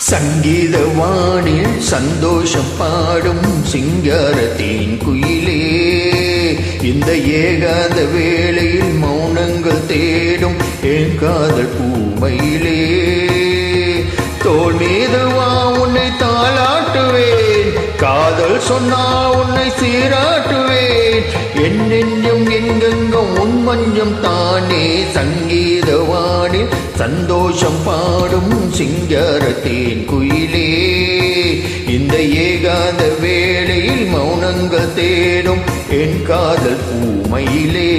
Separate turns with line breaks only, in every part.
சங்கீதவானில் சந்தோஷம் பாடும் சிங்காரத்தின் குயிலே, இந்த ஏகாந்த வேளையில் மௌனங்கள் தேடும் என் காதல் பூமையிலே. தோள் மீது வா உன்னை தாளாட்டுவேன், காதல் சொன்னா உன்னை சீராட்டுவேன். என் நெஞ்சம் எங்கெங்கும் உன் மஞ்சம் தானே. சங்கீதவானில் சந்தோஷம் பாடும் சிங்காரத்தின் குயிலே, இந்த ஏகாந்த வேளையில் மௌனங்கள் தேடும் என் காதல் பூமையிலே.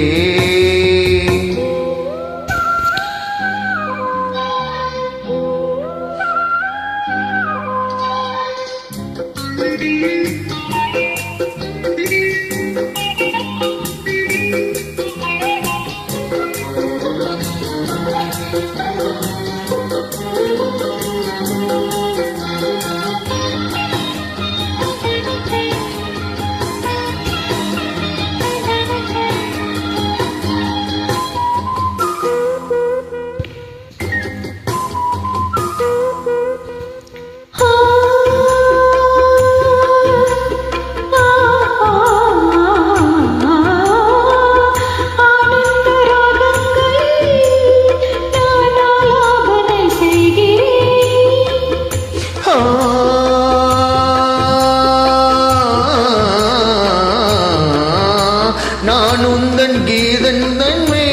நான் உந்தன் கீதன் தன்மை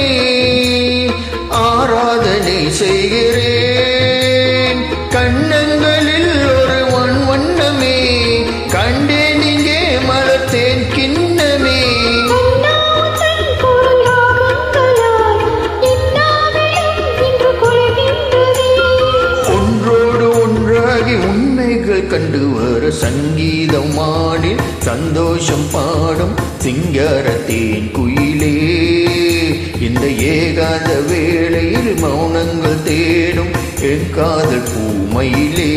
ஆராதனை செய்கிறேன். கண்ணங்களில் ஒரு வண்ணமே கண்டேன், இங்கே மலர்த்தேன் கிண்ணமே. ஒன்றோடு ஒன்றாகி உண்மைகள் கண்டு வர சங்கீதமானில் சந்தோஷம் பாடும் சிங்காரத்தின் குயிலே, இந்த ஏகாந்த வேளையில் மௌனங்கள் தேடும் என் காதல் பூமையிலே.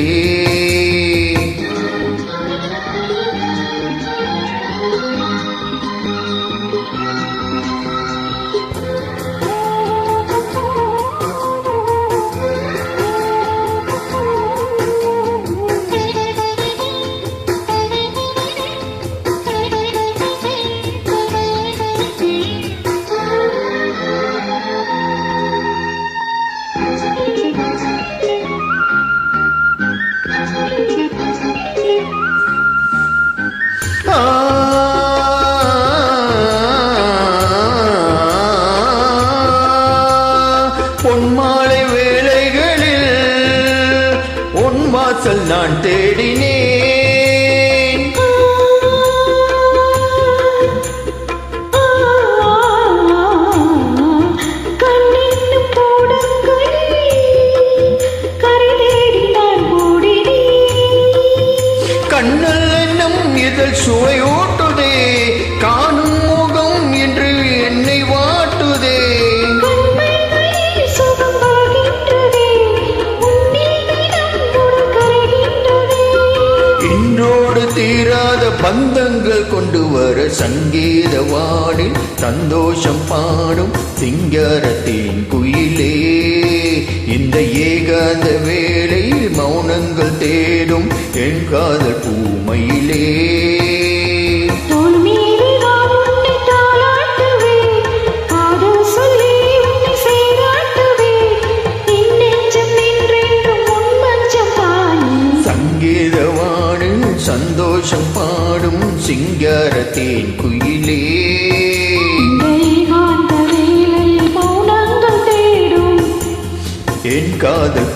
பொன்மாலை வேளைகளில் உன் வாசல் நான் தேடினேன். கண்ணல் என்னும் இதழ் சுவையூட்டுதே, காணும் முகம் என்று என்னை வாட்டுதே. இன்றோடு தீராத பந்தங்கள் கொண்டு வர சங்கீதவானில் சந்தோஷம் பாடும் சிங்காரத்தின் குயிலே, இந்த ஏகாந்த வேளையில் மௌனங்கள் தேடும் என் காதல் பூமையிலே. சங்கீதவானில் சந்தோஷம் பாடும் சிங்காரத்தின் குயிலே, என் காதல்